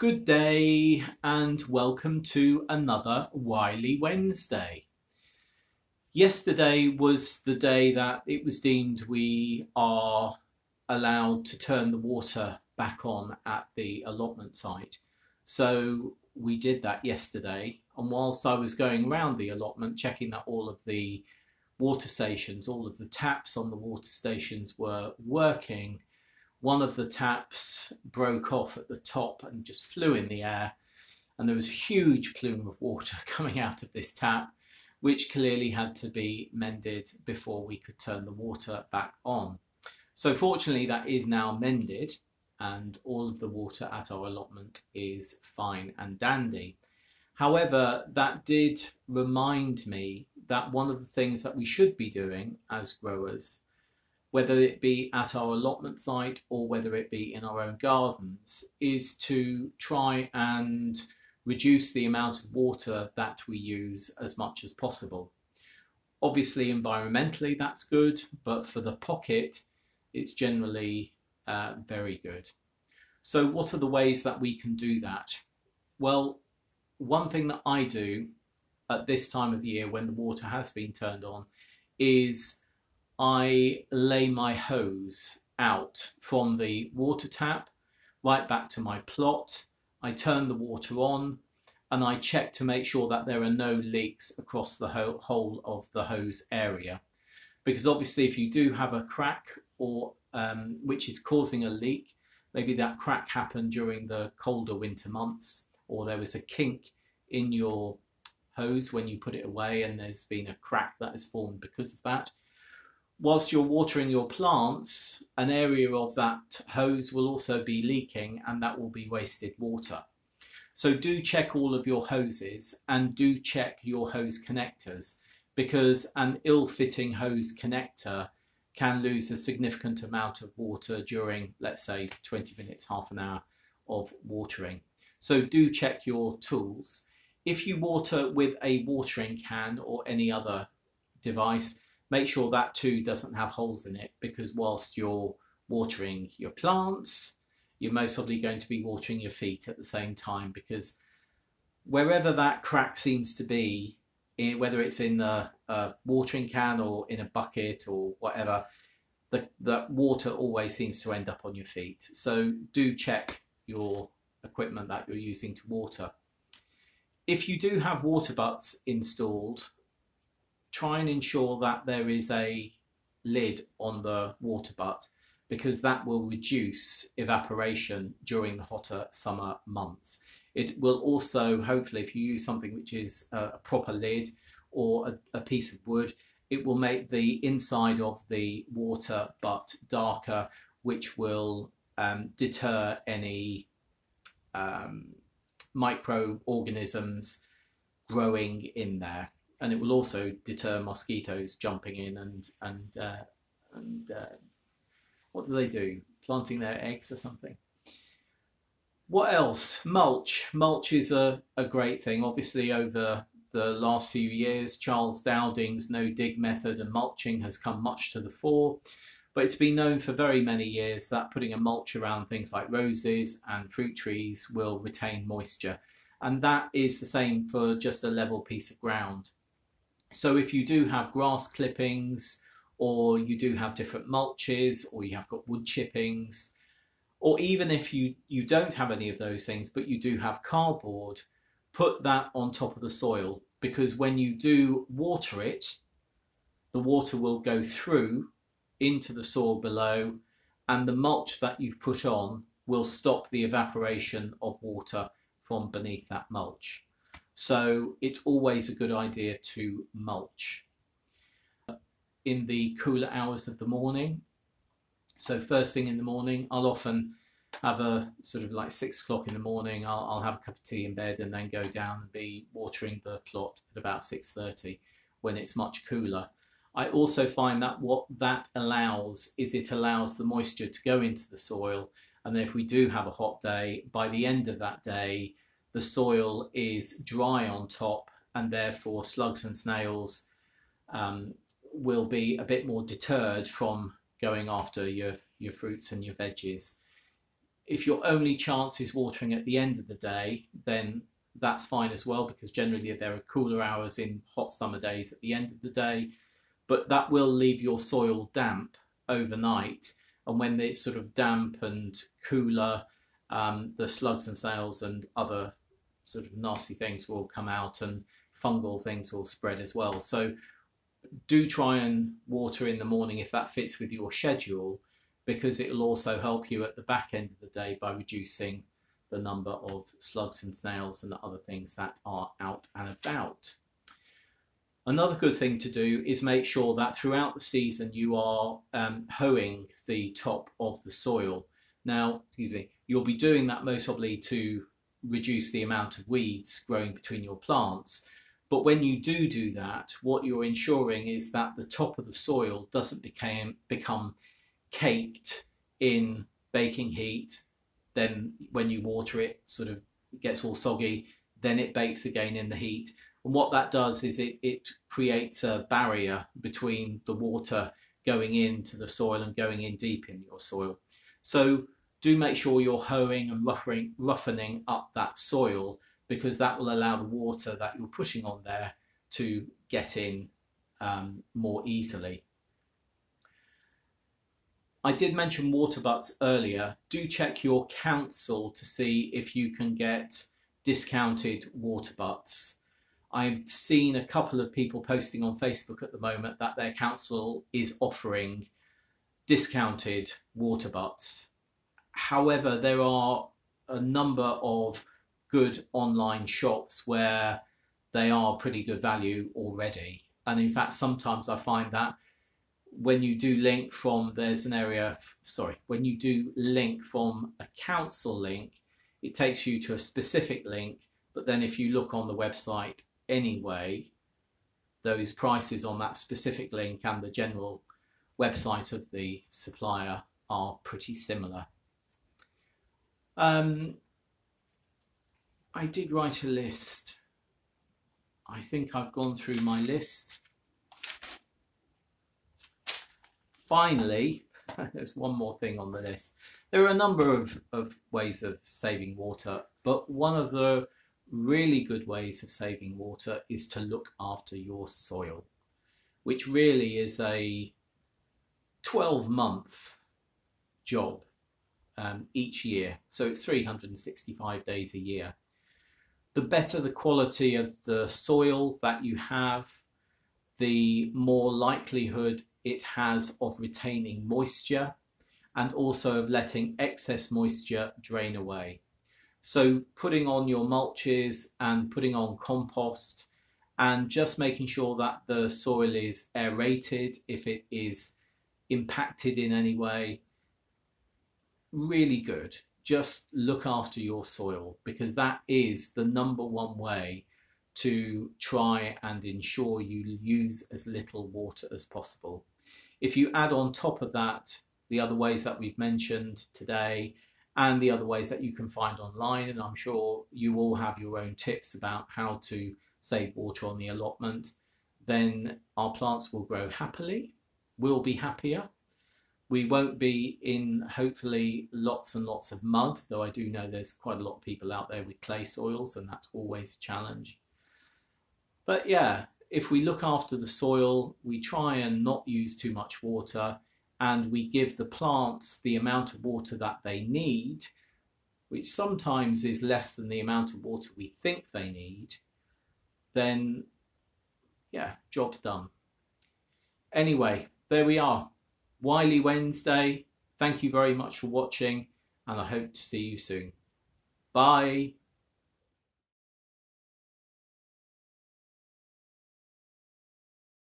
Good day and welcome to another Wily Wednesday. Yesterday was the day that it was deemed we are allowed to turn the water back on at the allotment site. So we did that yesterday, and whilst I was going around the allotment checking that all of the water stations, all of the taps on the water stations were working, one of the taps broke off at the top and just flew in the air, and there was a huge plume of water coming out of this tap, which clearly had to be mended before we could turn the water back on. So fortunately that is now mended and all of the water at our allotment is fine and dandy. However, that did remind me that one of the things that we should be doing as growers, whether it be at our allotment site or whether it be in our own gardens, is to try and reduce the amount of water that we use as much as possible. Obviously, environmentally, that's good, but for the pocket, it's generally very good. So what are the ways that we can do that? Well, one thing that I do at this time of year when the water has been turned on is I lay my hose out from the water tap right back to my plot. I turn the water on and I check to make sure that there are no leaks across the whole of the hose area. Because obviously if you do have a crack or which is causing a leak, maybe that crack happened during the colder winter months, or there was a kink in your hose when you put it away and there's been a crack that has formed because of that. Whilst you're watering your plants, an area of that hose will also be leaking and that will be wasted water. So do check all of your hoses and do check your hose connectors, because an ill-fitting hose connector can lose a significant amount of water during, let's say, 20 minutes, half an hour of watering. So do check your tools. If you water with a watering can or any other device, make sure that too doesn't have holes in it, because whilst you're watering your plants, you're most probably going to be watering your feet at the same time, because wherever that crack seems to be, whether it's in a watering can or in a bucket or whatever, the water always seems to end up on your feet. So do check your equipment that you're using to water. If you do have water butts installed, try and ensure that there is a lid on the water butt, because that will reduce evaporation during the hotter summer months. It will also, hopefully, if you use something which is a proper lid or a piece of wood, it will make the inside of the water butt darker, which will deter any microorganisms growing in there. And it will also deter mosquitoes jumping in and what do they do? Planting their eggs or something. What else? Mulch. Mulch is a great thing. Obviously, over the last few years, Charles Dowding's no-dig method and mulching has come much to the fore. But it's been known for very many years that putting a mulch around things like roses and fruit trees will retain moisture. And that is the same for just a level piece of ground. So if you do have grass clippings, or you do have different mulches, or you have got wood chippings, or even if you don't have any of those things, but you do have cardboard, put that on top of the soil, because when you do water it, the water will go through into the soil below, and the mulch that you've put on will stop the evaporation of water from beneath that mulch. So it's always a good idea to mulch in the cooler hours of the morning. So first thing in the morning, I'll often have a sort of like 6 o'clock in the morning, I'll have a cup of tea in bed and then go down and be watering the plot at about 6:30 when it's much cooler. I also find that what that allows is it allows the moisture to go into the soil, and if we do have a hot day, by the end of that day the soil is dry on top, and therefore slugs and snails will be a bit more deterred from going after your fruits and your veggies. If your only chance is watering at the end of the day, then that's fine as well, because generally there are cooler hours in hot summer days at the end of the day, but that will leave your soil damp overnight. And when it's sort of damp and cooler, the slugs and snails and other sort of nasty things will come out, and fungal things will spread as well. So do try and water in the morning if that fits with your schedule, because it will also help you at the back end of the day by reducing the number of slugs and snails and other things that are out and about. Another good thing to do is make sure that throughout the season you are hoeing the top of the soil. Now, you'll be doing that most probably to reduce the amount of weeds growing between your plants. But when you do that, what you're ensuring is that the top of the soil doesn't become caked in baking heat. Then when you water it, sort of gets all soggy, then it bakes again in the heat. And what that does is it creates a barrier between the water going into the soil and going in deep in your soil. So do make sure you're hoeing and roughening up that soil, because that will allow the water that you're putting on there to get in more easily. I did mention water butts earlier. Do check your council to see if you can get discounted water butts. I've seen a couple of people posting on Facebook at the moment that their council is offering discounted water butts. However, there are a number of good online shops where they are pretty good value already. And in fact, sometimes I find that when you do link from, when you do link from a council link, it takes you to a specific link. But then if you look on the website anyway, those prices on that specific link and the general website of the supplier are pretty similar. I did write a list. I think I've gone through my list. Finally, there's one more thing on the list. There are a number of ways of saving water, but one of the really good ways of saving water is to look after your soil, which really is a 12-month job each year. So it's 365 days a year. The better the quality of the soil that you have, the more likelihood it has of retaining moisture and also of letting excess moisture drain away. So putting on your mulches and putting on compost and just making sure that the soil is aerated if it is impacted in any way, really good. Just look after your soil, because that is the #1 way to try and ensure you use as little water as possible. If you add on top of that the other ways that we've mentioned today and the other ways that you can find online, and I'm sure you all have your own tips about how to save water on the allotment, then our plants will grow happily, we'll be happier. We won't be in, hopefully, lots and lots of mud, though I do know there's quite a lot of people out there with clay soils, and that's always a challenge. But yeah, if we look after the soil, we try and not use too much water, and we give the plants the amount of water that they need, which sometimes is less than the amount of water we think they need, then yeah, job's done. Anyway, there we are. Wily Wednesday. Thank you very much for watching, and I hope to see you soon. Bye.